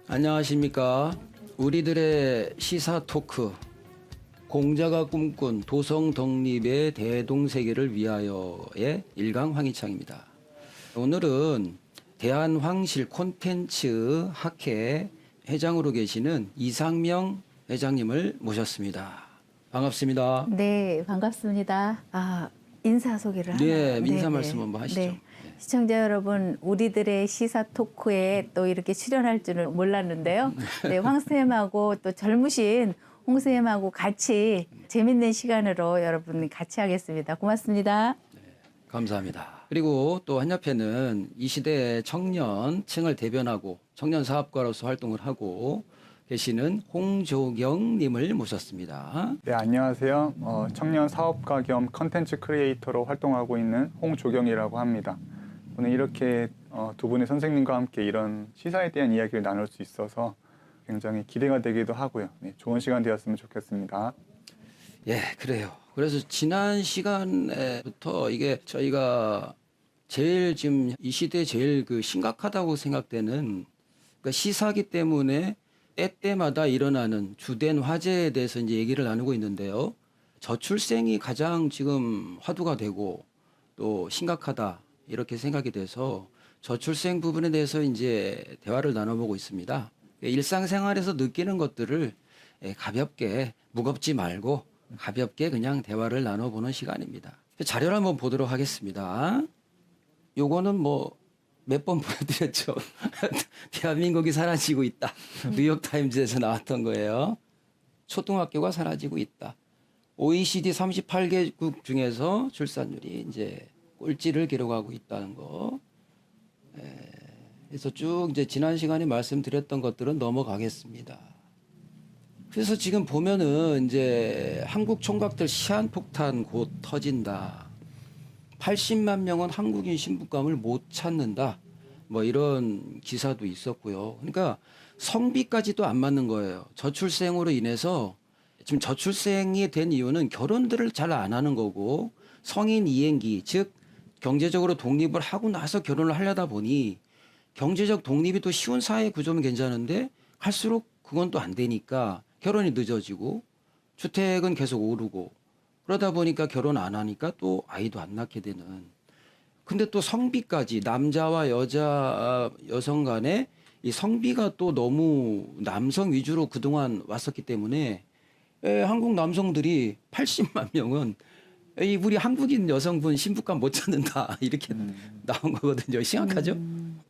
안녕하십니까. 우리들의 시사 토크, 공자가 꿈꾼 도성 독립의 대동세계를 위하여의 일강 황희창입니다. 오늘은 대한황실 콘텐츠 학회 회장으로 계시는 이상명 회장님을 모셨습니다. 반갑습니다. 네, 반갑습니다. 인사 소개를 하나요? 네, 인사 네, 말씀 네. 한번 하시죠. 네. 시청자 여러분, 우리들의 시사 토크에 또 이렇게 출연할 줄은 몰랐는데요. 네, 황 선생님하고 또 젊으신 홍 선생님하고 같이 재밌는 시간으로 여러분 같이 하겠습니다. 고맙습니다. 감사합니다. 그리고 또 한옆에는 이 시대의 청년층을 대변하고 청년 사업가로서 활동을 하고 계시는 홍조경님을 모셨습니다. 네, 안녕하세요. 청년 사업가 겸 컨텐츠 크리에이터로 활동하고 있는 홍조경이라고 합니다. 오늘 이렇게 두 분의 선생님과 함께 이런 시사에 대한 이야기를 나눌 수 있어서 굉장히 기대가 되기도 하고요. 네, 좋은 시간 되었으면 좋겠습니다. 예, 그래요. 그래서 지난 시간에부터 이게 저희가 제일 지금 이 시대에 제일 심각하다고 생각되는 그러니까 시사기 때문에 때때마다 일어나는 주된 화제에 대해서 이제 얘기를 나누고 있는데요. 저출생이 가장 지금 화두가 되고 또 심각하다 이렇게 생각이 돼서 저출생 부분에 대해서 이제 대화를 나눠보고 있습니다. 일상생활에서 느끼는 것들을 가볍게 무겁지 말고 가볍게 그냥 대화를 나눠보는 시간입니다. 자료를 한번 보도록 하겠습니다. 요거는 뭐 몇 번 보여드렸죠. 대한민국이 사라지고 있다. 뉴욕타임즈에서 나왔던 거예요. 초등학교가 사라지고 있다. OECD 38개국 중에서 출산율이 이제 꼴찌를 기록하고 있다는 거. 그래서 쭉 이제 지난 시간에 말씀드렸던 것들은 넘어가겠습니다. 그래서 지금 보면은 이제 한국 총각들 시한폭탄 곧 터진다. 80만 명은 한국인 신분감을 못 찾는다. 뭐 이런 기사도 있었고요. 그러니까 성비까지도 안 맞는 거예요. 저출생으로 인해서 지금 저출생이 된 이유는 결혼들을 잘 안 하는 거고 성인 이행기 즉 경제적으로 독립을 하고 나서 결혼을 하려다 보니 경제적 독립이 또 쉬운 사회 구조면 괜찮은데 갈수록 그건 또 안 되니까 결혼이 늦어지고 주택은 계속 오르고 그러다 보니까 결혼 안 하니까 또 아이도 안 낳게 되는. 근데 또 성비까지 남자와 여성 간에 이 성비가 또 너무 남성 위주로 그동안 왔었기 때문에 한국 남성들이 80만 명은 우리 한국인 여성분 신부감 못 찾는다 이렇게 나온 거거든요. 심각하죠?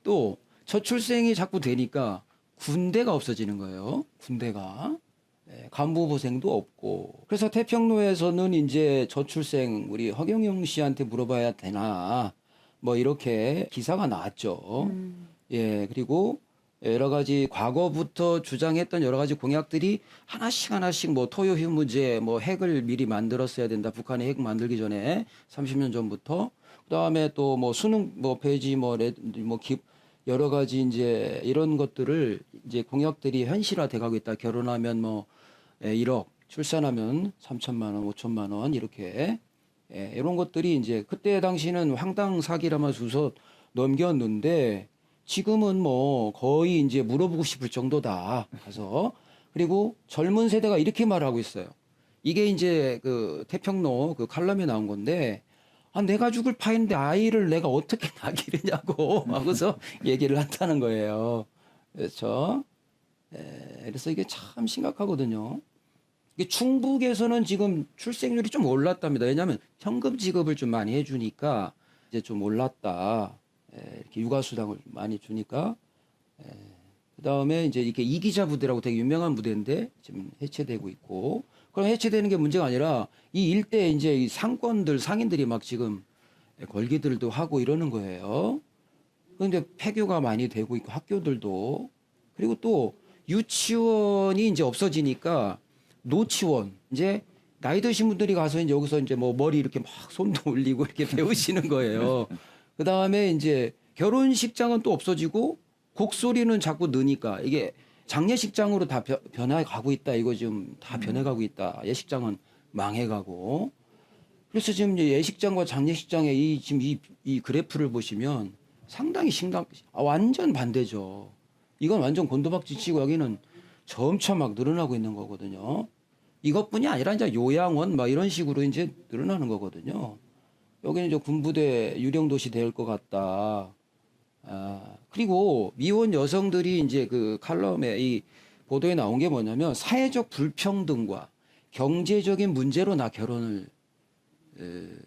또 저출생이 자꾸 되니까 군대가 없어지는 거예요. 군대가. 간부보생도 없고. 그래서 태평로에서는 이제 저출생 우리 허경영 씨한테 물어봐야 되나 뭐 이렇게 기사가 나왔죠. 예, 그리고 여러 가지 과거부터 주장했던 여러 가지 공약들이 하나씩 뭐 토요 휴무제 뭐 핵을 미리 만들었어야 된다. 북한이 핵 만들기 전에 30년 전부터. 그다음에 또 뭐 수능 뭐 폐지 뭐 여러 가지 이제 이런 것들을 이제 공약들이 현실화돼 가고 있다. 결혼하면 뭐 1억, 출산하면 3천만 원, 5천만 원 이렇게 이런 것들이 이제 그때 당시는 황당 사기라면 주소 넘겼는데 지금은 뭐 거의 이제 물어보고 싶을 정도다. 가서 그리고 젊은 세대가 이렇게 말하고 있어요. 이게 이제 그 태평로 그 칼럼에 나온 건데 내가 죽을 파인데 아이를 내가 어떻게 낳기르냐고 하고서 얘기를 한다는 거예요. 그렇죠. 그래서 이게 참 심각하거든요. 이게 충북에서는 지금 출생률이 좀 올랐답니다. 왜냐하면 현금 지급을 좀 많이 해주니까 이제 좀 올랐다. 이렇게 육아수당을 많이 주니까. 그 다음에 이제 이렇게 이기자 부대라고 되게 유명한 부대인데 지금 해체되고 있고. 그럼 해체되는 게 문제가 아니라 이 일대에 이제 이 상권들, 상인들이 막 지금 걸기들도 하고 이러는 거예요. 그런데 폐교가 많이 되고 있고 학교들도. 그리고 또 유치원이 이제 없어지니까 노치원 이제 나이 드신 분들이 가서 이제 여기서 이제 뭐 머리 이렇게 막 손도 올리고 이렇게 배우시는 거예요. 그 다음에 이제 결혼식장은 또 없어지고 곡소리는 자꾸 느니까 이게 장례식장으로 다 변해 가고 있다. 이거 지금 다 변해가고 있다. 예식장은 망해가고. 그래서 지금 이제 예식장과 장례식장의 지금 이 그래프를 보시면 상당히 완전 반대죠. 이건 완전 곤두박질 치고 여기는 점차 막 늘어나고 있는 거거든요. 이것뿐이 아니라 이제 요양원 막 이런 식으로 이제 늘어나는 거거든요. 여기는 이제 군부대 유령도시 될 것 같다. 그리고 미혼 여성들이 이제 그 칼럼에 이 보도에 나온 게 뭐냐면 사회적 불평등과 경제적인 문제로 나 결혼을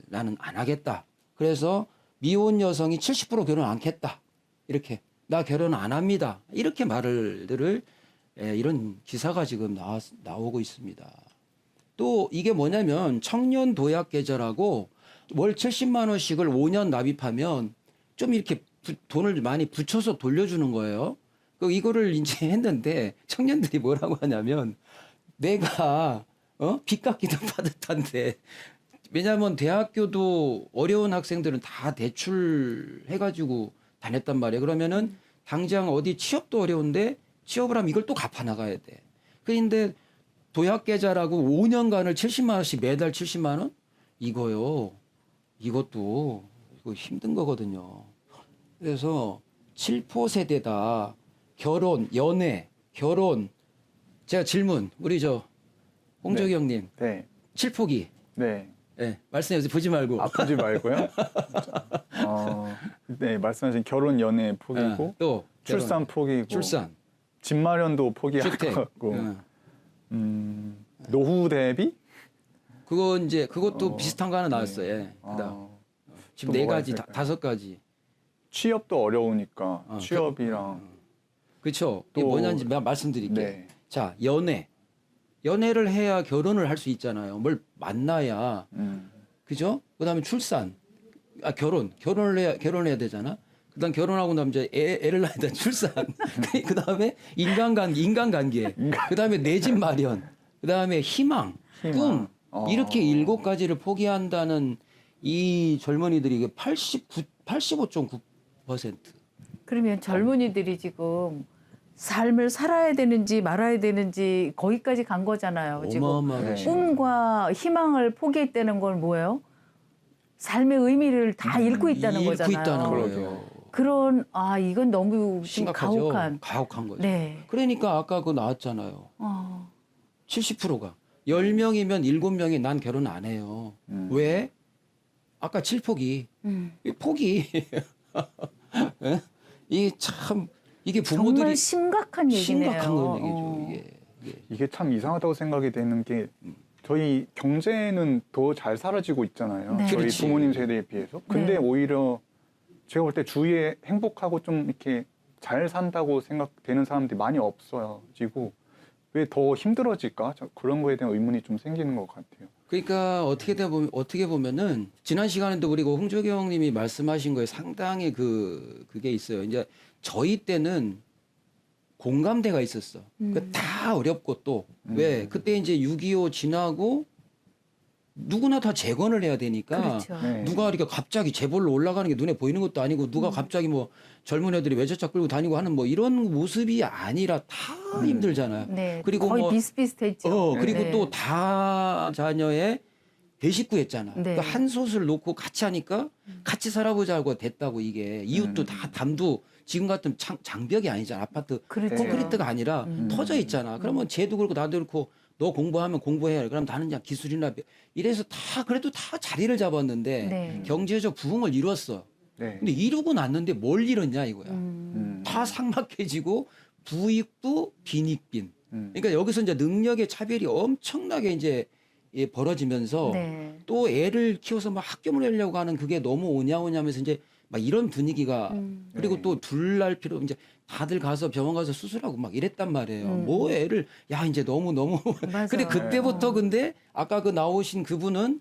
나는 안 하겠다. 그래서 미혼 여성이 70% 결혼 않겠다. 이렇게 나 결혼 안 합니다. 이렇게 말을 이런 기사가 지금 나오고 있습니다. 또 이게 뭐냐면 청년 도약 계좌라고 월 70만 원씩을 5년 납입하면 좀 이렇게 돈을 많이 붙여서 돌려주는 거예요. 이거를 이제 했는데 청년들이 뭐라고 하냐면 내가 빚 갚기도 빠듯한데 왜냐하면 대학교도 어려운 학생들은 다 대출해가지고 다녔단 말이에요. 그러면은 당장 어디 취업도 어려운데 취업을 하면 이걸 또 갚아 나가야 돼. 그런데 도약계좌라고 5년간을 70만 원씩 매달 70만 원? 이거요. 이것도 이거 힘든 거거든요. 그래서 7포 세대다. 연애, 결혼. 제가 질문, 우리 홍조기 형님. 네. 7포기. 네. 네, 말씀해 주세요. 보지 말고. 아프지 말고요. 네, 말씀하신 결혼 연애 포기고 또 출산 포기고 출산. 집 마련도 포기할 주택. 것 같고 노후 대비 그것도 어, 비슷한 거 하나 나왔어요. 예. 그다음 지금 또 4 뭐가 가지, 있을까요? 5가지. 취업도 어려우니까 취업이랑 그렇죠. 또- 이게 뭐냐는지 말씀드릴게요. 네. 자, 연애를 해야 결혼을 할 수 있잖아요. 뭘 만나야, 그죠? 그다음에 출산, 결혼해야 되잖아. 그다음 결혼하고 나면 이제 애를 낳아야 돼. 출산. 그다음에 인간관계. 그다음에 내 집 마련. 그다음에 희망. 꿈. 이렇게 7가지를 포기한다는 이 젊은이들이 이게 85.9%. 그러면 젊은이들이 지금 삶을 살아야 되는지 말아야 되는지 거기까지 간 거잖아요. 지금 어마어마하게 네. 심해요. 꿈과 희망을 포기했다는 건 뭐예요? 삶의 의미를 다 잃고 있다는 잃고 거잖아요. 있다는 그러게요. 거예요. 그런 이건 너무 지금 심각하죠. 가혹한. 거죠. 네. 그러니까 아까 그거 나왔잖아요. 어. 70%가 10명이면 7명이 난 결혼 안 해요. 왜? 아까 7포기. 이 포기. 예? 이게 부모들이 정말 심각한 얘기네요. 심각한 건 얘기죠. 이게 참 이상하다고 생각이 되는 게 저희 경제는 더 잘 사라지고 있잖아요. 네. 저희 그렇지. 부모님 세대에 비해서. 근데 네. 오히려 제가 볼 때 주위에 행복하고 좀 이렇게 잘 산다고 생각되는 사람들이 많이 없어지고 왜 더 힘들어질까? 그런 거에 대한 의문이 좀 생기는 것 같아요. 그러니까 어떻게 보면은 지난 시간에도 우리 홍조기 형님이 말씀하신 거에 상당히 그게 있어요. 이제 저희 때는 공감대가 있었어. 다 어렵고 또 왜 그때 이제 6.25 지나고 누구나 다 재건을 해야 되니까 그렇죠. 네. 누가 이렇게 갑자기 재벌로 올라가는 게 눈에 보이는 것도 아니고 누가 갑자기 뭐 젊은 애들이 외제차 끌고 다니고 하는 뭐 이런 모습이 아니라 다 힘들잖아요. 네. 그리고 거의 뭐 비슷비슷했죠. 그리고 네. 또 다 자녀의 대식구였잖아. 네. 그러니까 한 솥을 놓고 같이 하니까 같이 살아보자고 됐다고 이게 이웃도 다 담도 지금 같은 장벽이 아니잖아. 아파트 그렇죠. 콘크리트가 아니라 터져 있잖아. 그러면 쟤도 그렇고 나도 그렇고 너 공부하면 공부해. 그럼 나는 그냥 기술이나 이래서 다 그래도 다 자리를 잡았는데 네. 경제적 부흥을 이뤘어. 네. 근데 이루고 났는데 뭘 이뤘냐 이거야. 음. 다 삭막해지고 부익부 빈익빈. 음. 그러니까 여기서 이제 능력의 차별이 엄청나게 이제 벌어지면서 네. 또 애를 키워서 막 학교 보내려고 하는 그게 너무 오냐오냐면서 이제 막 이런 분위기가 그리고 네. 또 둘 날 필요 이제 다들 가서 병원 가서 수술하고 막 이랬단 말이에요. 음. 뭐 애를 야 이제 너무 맞아. 근데 그때부터 근데 아까 그 나오신 그분은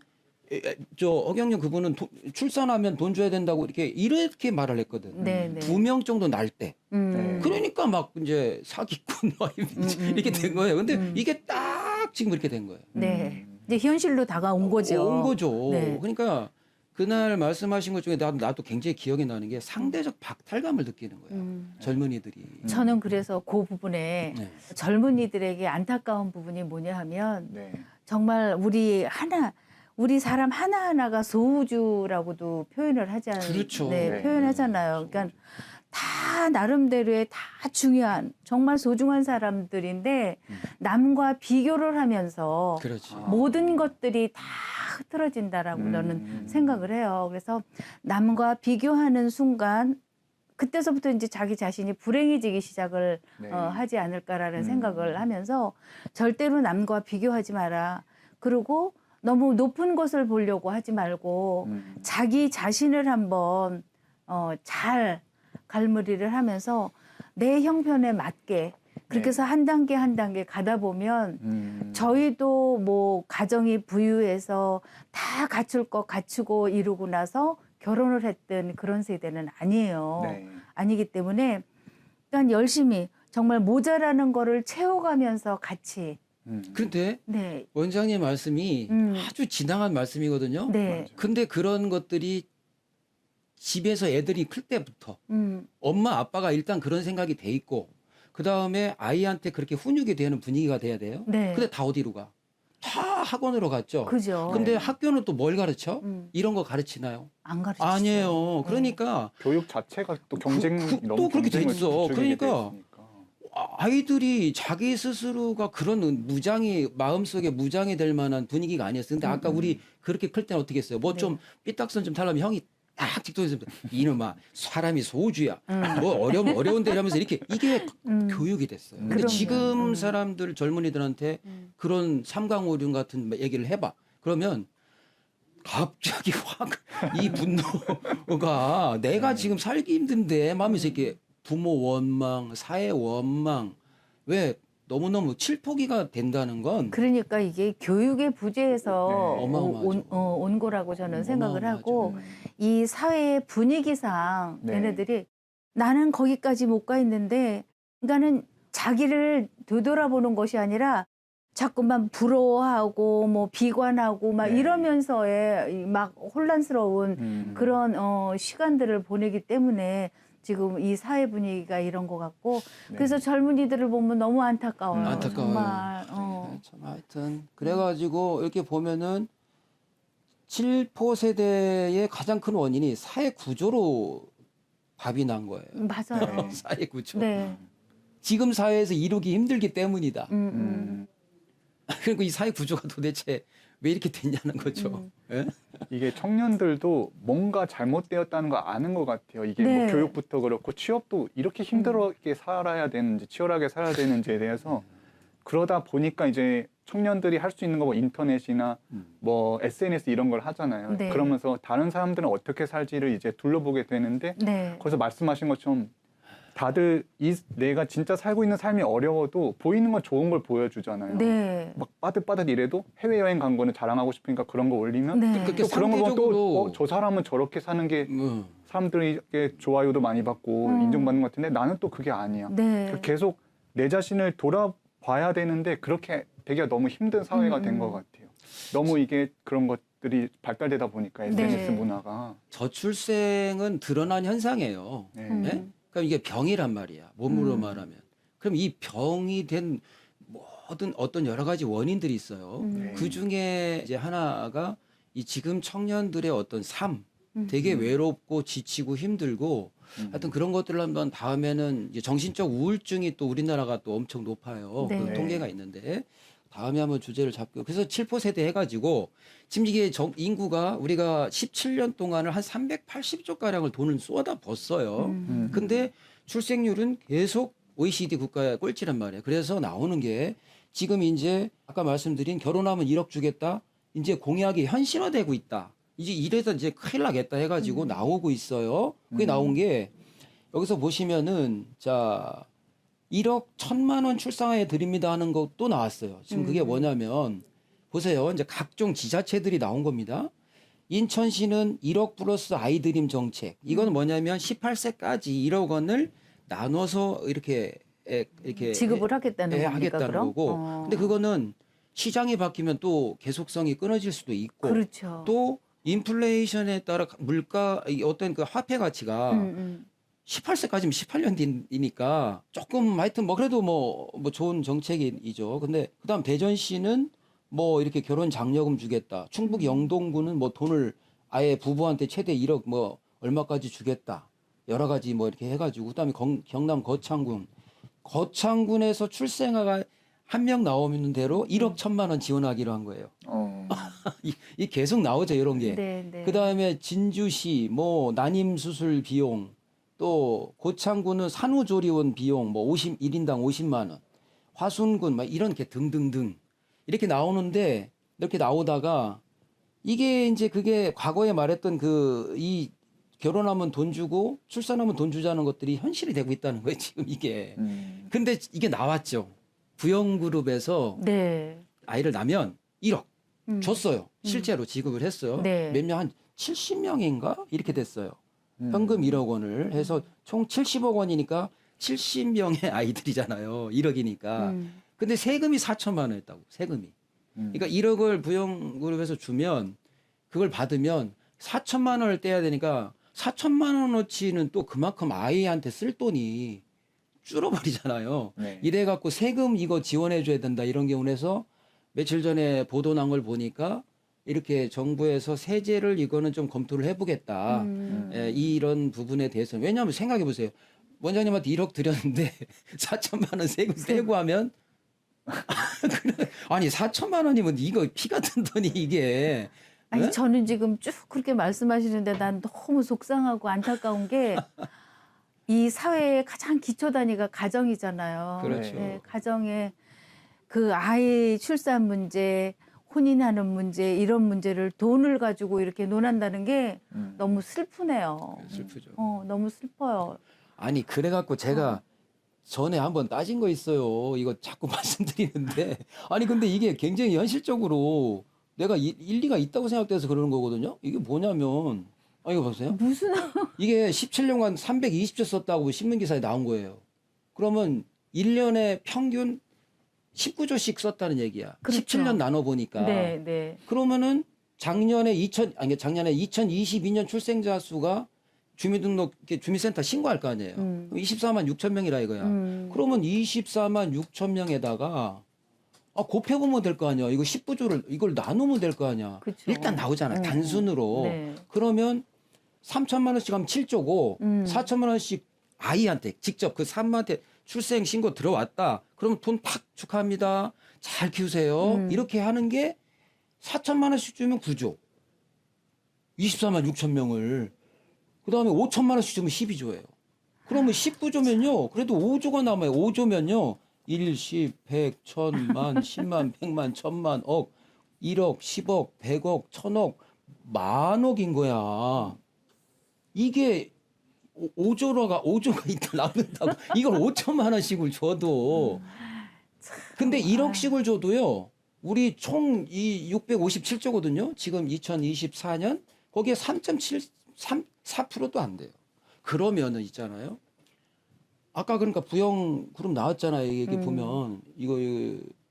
어경영 그분은 출산하면 돈 줘야 된다고 이렇게 말을 했거든. 네, 네. 2명 정도 날 때. 네. 그러니까 막 이제 사기꾼 막 이렇게 된 거예요. 근데 이게 딱 지금 이렇게 된 거예요. 네. 이제 현실로 다가온 거죠. 온 거죠. 네. 그러니까 그날 말씀하신 것 중에 나도 굉장히 기억에 나는 게 상대적 박탈감을 느끼는 거예요. 젊은이들이. 저는 그래서 그 부분에 네. 젊은이들에게 안타까운 부분이 뭐냐 하면 네. 정말 우리 사람 하나하나가 소우주라고도 표현을 하지 않아요. 그렇죠. 네, 네. 표현하잖아요. 그러니까 다 다 나름대로의 다 중요한 정말 소중한 사람들인데 남과 비교를 하면서 그렇지. 모든 것들이 다 흐트러진다라고 저는 생각을 해요. 그래서 남과 비교하는 순간 그때서부터 이제 자기 자신이 불행해지기 시작을 네. 하지 않을까라는 생각을 하면서 절대로 남과 비교하지 마라. 그리고 너무 높은 것을 보려고 하지 말고 자기 자신을 한번 잘 갈무리를 하면서 내 형편에 맞게 그렇게 네. 해서 한 단계 한 단계 가다 보면 저희도 뭐 가정이 부유해서 다 갖출 것 갖추고 이루고 나서 결혼을 했던 그런 세대는 아니에요. 네. 아니기 때문에 일단 열심히 정말 모자라는 거를 채워가면서 같이 그런데 네. 원장님 말씀이 아주 지당한 말씀이거든요. 네. 근데 그런 것들이 집에서 애들이 클 때부터 엄마 아빠가 일단 그런 생각이 돼 있고 그 다음에 아이한테 그렇게 훈육이 되는 분위기가 돼야 돼요. 네. 근데 다 어디로 가? 다 학원으로 갔죠. 그죠. 근데 학교는 또 뭘 가르쳐? 음. 이런 거 가르치나요? 안 가르치죠. 아니에요. 그러니까 교육 자체가 또 경쟁 또 너무 그렇게 돼 경쟁을 있어. 부추기게 돼 그러니까 있으니까. 아이들이 자기 스스로가 그런 무장이 마음속에 무장이 될 만한 분위기가 아니었어요. 근데 아까 우리 그렇게 클 때는 어떻게 했어요? 뭐 좀 삐딱선 좀 달라면 형이 딱 직도해서 이놈아 사람이 소주야. 뭐 어려운데 이러면서 이렇게 이게 교육이 됐어요. 근데 그럼요. 지금 사람들 젊은이들한테 그런 삼강오륜 같은 얘기를 해봐. 그러면 갑자기 확 이 분노가 내가 지금 살기 힘든데 마음에서 이렇게 부모 원망, 사회 원망 왜 너무너무 칠포기가 된다는 건 그러니까 이게 교육의 부재에서 네. 어마어마하죠. 온 거라고 저는 생각을 어마어마하죠. 하고 이 사회의 분위기상 네. 얘네들이 나는 거기까지 못 가 있는데 그러니까는 자기를 되돌아보는 것이 아니라 자꾸만 부러워하고 뭐 비관하고 막 네. 이러면서의 막 혼란스러운 그런 시간들을 보내기 때문에 지금 이 사회 분위기가 이런 것 같고 그래서 젊은이들을 보면 너무 안타까워요. 안타까워요. 정말. 네, 참 하여튼 그래가지고 이렇게 보면은 7포 세대의 가장 큰 원인이 사회 구조로 밥이 난 거예요. 맞아요. 사회 구조. 네. 지금 사회에서 이루기 힘들기 때문이다. 음. 그리고 이 사회 구조가 도대체 왜 이렇게 됐냐는 거죠. 예? 이게 청년들도 뭔가 잘못되었다는 걸 아는 것 같아요. 이게 네. 뭐 교육부터 그렇고 취업도 이렇게 힘들게 살아야 되는지 치열하게 살아야 되는지에 대해서 그러다 보니까 이제 청년들이 할 수 있는 거 뭐 인터넷이나 뭐 SNS 이런 걸 하잖아요. 네. 그러면서 다른 사람들은 어떻게 살지를 이제 둘러보게 되는데 네. 거기서 말씀하신 것처럼 다들 내가 진짜 살고 있는 삶이 어려워도 보이는 건 좋은 걸 보여주잖아요. 네. 막 빠듯빠듯 이래도 해외여행 간 거는 자랑하고 싶으니까 그런 거 올리면 네. 그렇게 또 그런 거 보면 상대적으로 또저 사람은 저렇게 사는 게 사람들에게 좋아요도 많이 받고 인정받는 것 같은데 나는 또 그게 아니야. 네. 계속 내 자신을 돌아봐야 되는데 그렇게 되기가 너무 힘든 사회가 된 것 같아요. 너무 이게 그런 것들이 발달되다 보니까 SNS 네. 문화가. 저출생은 드러난 현상이에요. 네. 네? 그럼 이게 병이란 말이야. 몸으로 말하면. 그럼 이 병이 된 모든 어떤 여러 가지 원인들이 있어요. 네. 그 중에 이제 하나가 이 지금 청년들의 어떤 삶, 되게 외롭고 지치고 힘들고 하여튼 그런 것들을 한번 다음에는 이제 정신적 우울증이 또 우리나라가 또 엄청 높아요. 네. 그 통계가 있는데 다음에 한번 주제를 잡고 그래서 7포 세대 해가지고 지금 이게 인구가 우리가 17년 동안을 한 380조 가량을 돈을 쏟아 붓어요. 근데 출생률은 계속 OECD 국가의 꼴찌란 말이에요. 그래서 나오는 게 지금 이제 아까 말씀드린 결혼하면 1억 주겠다. 이제 공약이 현실화되고 있다. 이제 이래서 이제 큰일 나겠다 해가지고 나오고 있어요. 그게 나온 게 여기서 보시면은 자 1억 1,000만 원 출산해 드립니다 하는 것도 나왔어요. 지금 그게 뭐냐면 보세요. 이제 각종 지자체들이 나온 겁니다. 인천시는 1억 플러스 아이드림 정책. 이건 뭐냐면 18세까지 1억 원을 나눠서 이렇게 지급을 하겠다는 겁니까, 하겠다는 그럼? 거고. 근데 그거는 시장이 바뀌면 또 계속성이 끊어질 수도 있고 그렇죠. 또 인플레이션에 따라 물가 어떤 그 화폐 가치가 18세까지면 18년 뒤니까 조금 하여튼 뭐 그래도 뭐 좋은 정책이죠. 근데 그다음 대전시는 뭐 이렇게 결혼 장려금 주겠다. 충북 영동구는 뭐 돈을 아예 부부한테 최대 1억 뭐 얼마까지 주겠다. 여러 가지 뭐 이렇게 해가지고 그다음에 경남 거창군에서 출생아가 한 명 나오는 대로 1억 1천만 원 지원하기로 한 거예요. 이 계속 나오죠 이런 게. 네, 네. 그다음에 진주시 뭐 난임 수술 비용, 또 고창군은 산후조리원 비용 뭐 1인당 50만 원, 화순군 막 이런 게 등등등 이렇게 나오는데 이렇게 나오다가 이게 이제 그게 과거에 말했던 이 결혼하면 돈 주고 출산하면 돈 주자는 것들이 현실이 되고 있다는 거예요 지금 이게. 근데 이게 나왔죠. 부영그룹에서 네. 아이를 낳으면 1억 줬어요. 실제로 지급을 했어요. 네. 몇 명 한 70명인가 이렇게 됐어요. 현금 1억 원을 해서 총 70억 원이니까 70명의 아이들이잖아요. 1억이니까. 근데 세금이 4천만 원이었다고. 세금이. 그러니까 1억을 부영그룹에서 주면 그걸 받으면 4천만 원을 떼야 되니까 4천만 원어치는 또 그만큼 아이한테 쓸 돈이 줄어버리잖아요. 네. 이래갖고 세금 이거 지원해줘야 된다 이런 경우에서 며칠 전에 보도 난 걸 보니까 이렇게 정부에서 세제를 이거는 좀 검토를 해보겠다. 이런 부분에 대해서. 왜냐하면 생각해 보세요. 원장님한테 1억 드렸는데 4천만 원 세금 떼고 하면 아니 4천만 원이면 이거 피 같은 돈이 이게. 아니 네? 저는 지금 쭉 그렇게 말씀하시는데 난 너무 속상하고 안타까운 게 이 사회의 가장 기초 단위가 가정이잖아요. 그렇죠. 네, 가정에 그 아이 출산 문제, 혼인하는 문제 이런 문제를 돈을 가지고 이렇게 논한다는 게 너무 슬프네요. 슬프죠. 너무 슬퍼요. 아니 그래갖고 제가 전에 한번 따진 거 있어요. 이거 자꾸 말씀드리는데 아니 근데 이게 굉장히 현실적으로 내가 일리가 있다고 생각돼서 그러는 거거든요. 이게 뭐냐면 이거 보세요. 무슨 이게 17년간 320조 썼다고 신문기사에 나온 거예요. 그러면 1년에 평균 19조씩 썼다는 얘기야. 그렇죠. 17년 나눠보니까. 네, 네. 그러면은 작년에 2022년 출생자 수가 주민등록 주민센터 신고할 거 아니에요. 24만 6천 명이라 이거야. 그러면 24만 6천 명에다가 곱해보면 될 거 아니야. 이거 19조를 이걸 나누면 될 거 아니야. 그쵸. 일단 나오잖아. 단순으로. 네. 그러면 3천만 원씩 하면 7조고 4천만 원씩 아이한테 직접 그 산모한테 출생 신고 들어왔다. 그러면 돈 팍 축하합니다. 잘 키우세요. 이렇게 하는 게 4천만 원씩 주면 9조. 24만 6천 명을. 그다음에 5천만 원씩 주면 12조예요. 그러면 19조면요. 그래도 5조가 남아요. 5조면요. 1, 10, 100, 1000만, 10만, 100만, 1000만, 억, 1억, 10억, 100억, 1000억, 만억인 거야. 이게 5조가 있다 남는다고. 이걸 5천만 원씩을 줘도. 근데 1억씩을 줘도요. 우리 총 이 657조거든요. 지금 2024년 거기에 3.74%도 안 돼요. 그러면은 있잖아요. 아까 그러니까 부영 그룹 나왔잖아요. 이게 보면 이거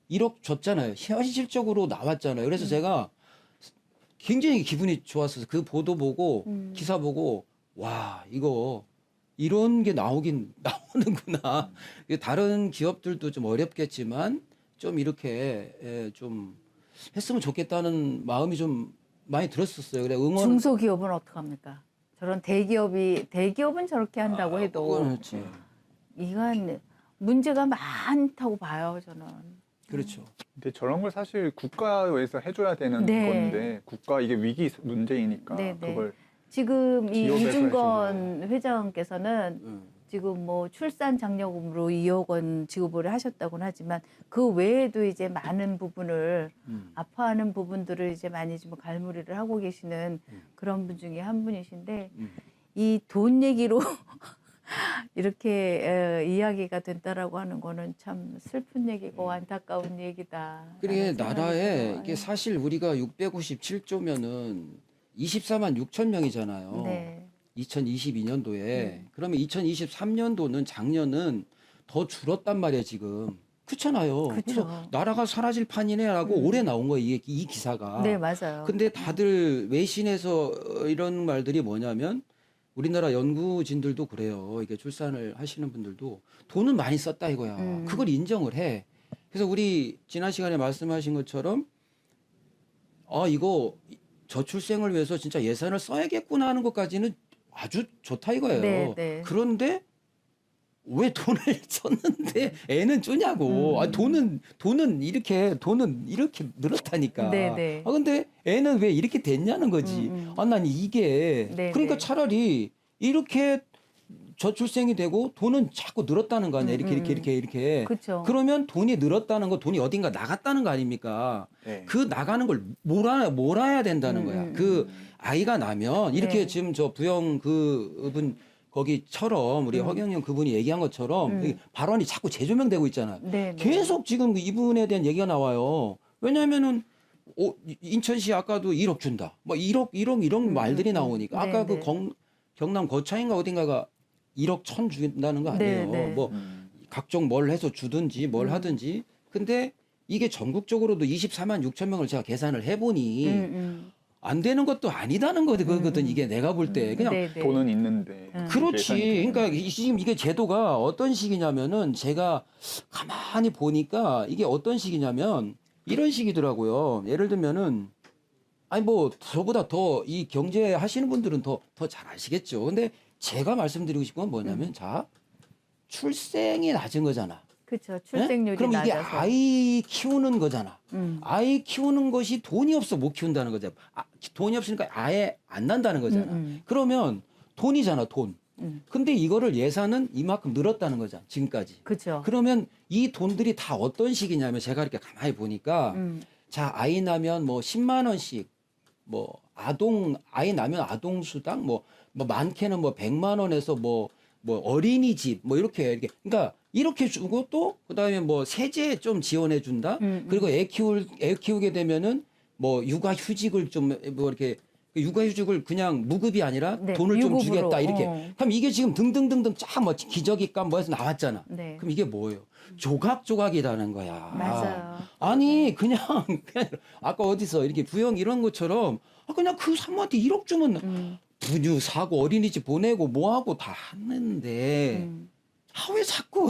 1억 줬잖아요. 현실적으로 나왔잖아요. 그래서 제가 굉장히 기분이 좋았어서 그 보도 보고 기사 보고 와 이거 이런 게 나오는구나. 다른 기업들도 좀 어렵겠지만 좀 이렇게 좀 했으면 좋겠다는 마음이 좀 많이 들었었어요. 그래 응원. 중소기업은 어떡합니까? 저런 대기업은 저렇게 한다고 해도 그렇지. 이건 문제가 많다고 봐요, 저는. 그렇죠. 근데 저런 걸 사실 국가에서 해줘야 되는 네. 건데 국가 이게 위기 문제이니까 네, 네. 그걸 지금 이 기업에서 이중건 회장께서는 음. 지금 뭐 출산 장려금으로 2억 원 지급을 하셨다고는 하지만 그 외에도 이제 많은 부분을 아파하는 부분들을 이제 많이 좀 갈무리를 하고 계시는 그런 분 중에 한 분이신데 이 돈 얘기로 이렇게 이야기가 된다라고 하는 거는 참 슬픈 얘기고 안타까운 얘기다. 그게 나라에 이게 사실 우리가 657조면은 24만 6천 명이잖아요. 네. 2022년도에. 그러면 2023년도는 작년은 더 줄었단 말이에요, 지금. 그렇잖아요. 그쵸. 그래서 나라가 사라질 판이네라고 올해 나온 거예요, 이 기사가. 네, 맞아요. 근데 다들 외신에서 이런 말들이 뭐냐면 우리나라 연구진들도 그래요. 이게 출산을 하시는 분들도 돈은 많이 썼다 이거야. 그걸 인정을 해. 그래서 우리 지난 시간에 말씀하신 것처럼 이거 저출생을 위해서 진짜 예산을 써야겠구나 하는 것까지는 아주 좋다 이거예요. 네, 네. 그런데 왜 돈을 썼는데 애는 쪼냐고. 돈은 이렇게 늘었다니까. 네, 네. 근데 애는 왜 이렇게 됐냐는 거지. 난 이게 네, 그러니까 네. 차라리 이렇게 저출생이 되고 돈은 자꾸 늘었다는 거 아니야. 이렇게. 그쵸. 그러면 돈이 늘었다는 거, 돈이 어딘가 나갔다는 거 아닙니까? 네. 그 나가는 걸 몰아야 된다는 거야. 그 아이가 나면 이렇게 네. 지금 저 부영 그분 거기처럼 우리 허경영 그분이 얘기한 것처럼 이 발언이 자꾸 재조명되고 있잖아요. 네, 네. 계속 지금 이분에 대한 얘기가 나와요. 왜냐하면은 인천시 아까도 1억 준다. 뭐 1억 말들이 나오니까 네, 아까 네. 그 경남 거창인가 어딘가가 1억 1천 준다는 거 아니에요. 네, 네. 뭐 각종 뭘 해서 주든지 뭘 하든지. 근데 이게 전국적으로도 24만 6천 명을 제가 계산을 해보니 안 되는 것도 아니다는 거거든. 이게 내가 볼 때 그냥 네, 네. 돈은 있는데 그렇지. 계산이 되는 그러니까 지금 이게 제도가 어떤 식이냐면은 제가 가만히 보니까 이게 어떤 식이냐면 이런 식이더라고요. 예를 들면은 아니 뭐 저보다 더 이 경제 하시는 분들은 더 잘 아시겠죠. 근데 제가 말씀드리고 싶은 건 뭐냐면 자 출생이 낮은 거잖아. 그렇죠. 예? 출생률이 그럼 이게 낮아서. 아이 키우는 거잖아. 음. 아이 키우는 것이 돈이 없어 못 키운다는 거잖아. 돈이 없으니까 아예 안 난다는 거잖아. 그러면 돈이잖아, 돈. 근데 이거를 예산은 이만큼 늘었다는 거잖아, 지금까지. 그렇죠. 그러면 이 돈들이 다 어떤 식이냐면 제가 이렇게 가만히 보니까 자, 아이 나면 뭐 10만 원씩 뭐 아이 나면 아동 수당 뭐 많게는 뭐 100만 원에서 뭐 어린이집 뭐 이렇게 그러니까 이렇게 주고 또 그다음에 뭐 세제 좀 지원해 준다. 그리고 애 키우게 되면은 뭐 육아휴직을 좀 뭐 이렇게 육아휴직을 그냥 무급이 아니라 네, 돈을 좀 유급으로. 주겠다 이렇게. 그럼 이게 지금 등등등등 쫙 뭐 기저귀값 뭐 해서 나왔잖아. 네. 그럼 이게 뭐예요? 조각조각이라는 거야. 맞아요. 아니 그냥 아까 어디서 이렇게 부영 이런 것처럼 그냥 그 사모한테 1억 주면 분유 사고 어린이집 보내고 뭐하고 다 하는데 왜 자꾸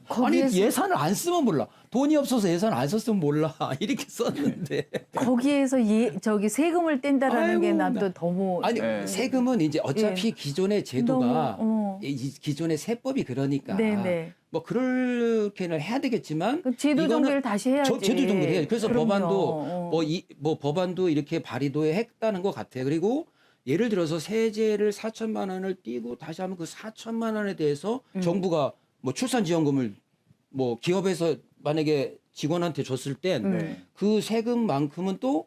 아니 거기에서- 예산을 안 쓰면 몰라. 돈이 없어서 예산 안 썼으면 몰라. 이렇게 썼는데 거기에서 저기 세금을 뗀다라는 게 아이고, 난 또 너무 아니 네. 세금은 이제 어차피 기존의 제도가 너무, 이 기존의 세법이 그러니까 네네. 뭐 그렇게는 해야 되겠지만 그 제도 이거는 정비를 다시 해야지. 제도 정비를 해야지. 그래서 그럼요. 법안도 뭐 법안도 이렇게 발의도 했다는 것 같아. 그리고 예를 들어서 세제를 4천만 원을 띄고 다시 하면 그 4천만 원에 대해서 정부가 뭐 출산지원금을 뭐 기업에서 만약에 직원한테 줬을 땐 네. 그 세금만큼은 또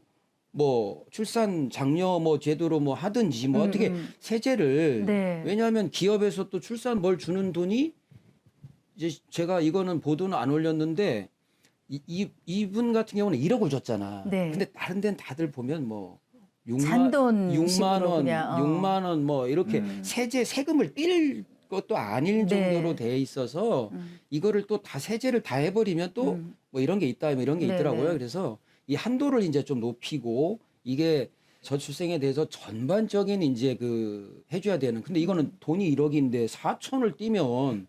뭐 출산 장려 뭐 제도로 뭐 하든지 뭐 어떻게 세제를 네. 왜냐하면 기업에서 또 출산 뭘 주는 돈이 이제 제가 이거는 보도는 안 올렸는데 이분 같은 경우는 1억을 줬잖아. 네. 근데 다른 데는 다들 보면 뭐 6만, 잔돈 6만 식으로 원, 그냥, 6만 원 뭐 이렇게 세금을 띨 것도 아닐 네. 정도로 돼 있어서 이거를 또 다 세제를 다 해버리면 또 뭐 이런 게 있다 뭐 이런 게 네, 있더라고요. 네. 그래서 이 한도를 이제 좀 높이고 이게 저출생에 대해서 전반적인 이제 그 해줘야 되는. 근데 이거는 돈이 1억인데 4천을 띄면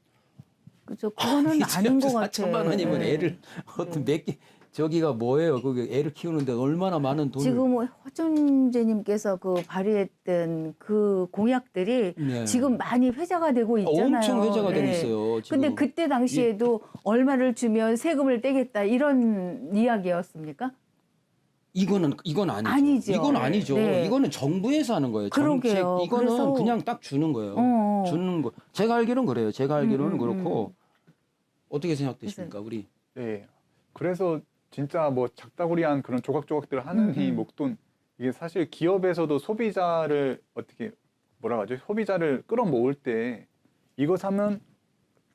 그죠. 그거는 아닌 것 같아요. 4천만 원이면 네. 애를 어떤 몇 개 저기가 뭐예요? 그게 애를 키우는데 얼마나 많은 돈을 지금 허준재님께서 그 발의했던 그 공약들이 네. 지금 많이 회자가 되고 있잖아요. 엄청 회자가 되고 네. 있어요. 지금. 근데 그때 당시에도 얼마를 주면 세금을 떼겠다 이런 이야기였습니까? 이건 아니죠. 아니죠. 이건 아니죠. 네. 이거는 정부에서 하는 거예요. 그러게요. 이거는 그래서- 그냥 딱 주는 거예요. 어. 주는 거. 제가 알기로는 그래요. 제가 알기로는 그렇고 어떻게 생각되십니까, 우리? 네. 그래서 진짜 뭐 작다구리한 그런 조각조각들을 하는 이 목돈 이게 사실 기업에서도 소비자를 어떻게 뭐라 하죠? 소비자를 끌어모을 때 이거 사면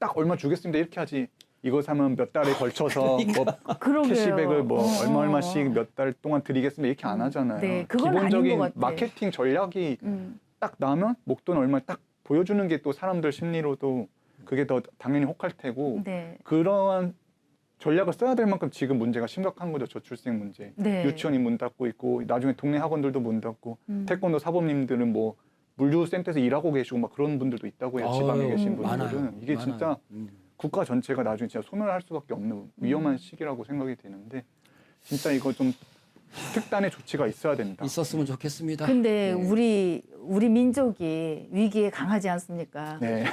딱 얼마 주겠습니다 이렇게 하지. 이거 사면 몇 달에 걸쳐서 뭐 그러게요. 캐시백을 뭐 어. 얼마씩 몇 달 동안 드리겠습니다 이렇게 안 하잖아요. 네, 그건 아닌 기본적인 것 같아. 마케팅 전략이 딱 나면 목돈 얼마 딱 보여주는 게 또 사람들 심리로도 그게 더 당연히 혹할 테고 네. 그러한 전략을 써야 될 만큼 지금 문제가 심각한 거죠. 저출생 문제. 네. 유치원이 문 닫고 있고 나중에 동네 학원들도 문 닫고 태권도 사범님들은 뭐 물류센터에서 일하고 계시고 막 그런 분들도 있다고 해요. 지방에 아유, 계신 분들은. 많아요. 이게 많아요. 진짜 국가 전체가 나중에 진짜 소멸할 수밖에 없는 위험한 시기라고 생각이 되는데 진짜 이거 좀 특단의 조치가 있어야 된다. 있었으면 좋겠습니다. 근데 네. 우리 우리 민족이 위기에 강하지 않습니까? 네.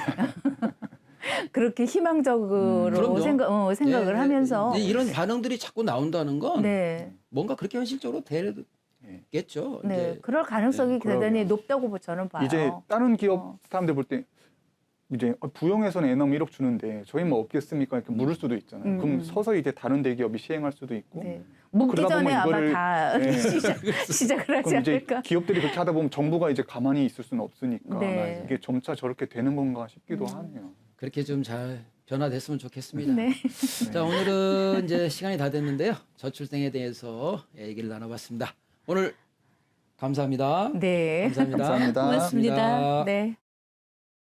그렇게 희망적으로 그럼요. 생각을 네, 하면서 네, 이런 반응들이 자꾸 나온다는 건 네, 뭔가 그렇게 현실적으로 되겠죠. 네, 이제 그럴 가능성이 그러게요. 대단히 높다고 저는 봐요. 이제 다른 기업 어. 사람들 볼 때 이제 부영에서는 애나무 1억 주는데 저희 뭐 없겠습니까? 이렇게 물을 수도 있잖아요. 그럼 서서히 이제 다른 대기업이 시행할 수도 있고. 네. 묻기 그러다 전에 보면 아마 이거를- 다 네. 시작을 하지 그럼 이제 않을까? 기업들이 그렇게 하다 보면 정부가 이제 가만히 있을 수는 없으니까 네. 이게 점차 저렇게 되는 건가 싶기도 하네요. 그렇게 좀 잘 변화됐으면 좋겠습니다. 네. 자, 오늘은 이제 시간이 다 됐는데요. 저출생에 대해서 얘기를 나눠봤습니다. 오늘 감사합니다. 네. 감사합니다. 감사합니다. 고맙습니다. 네.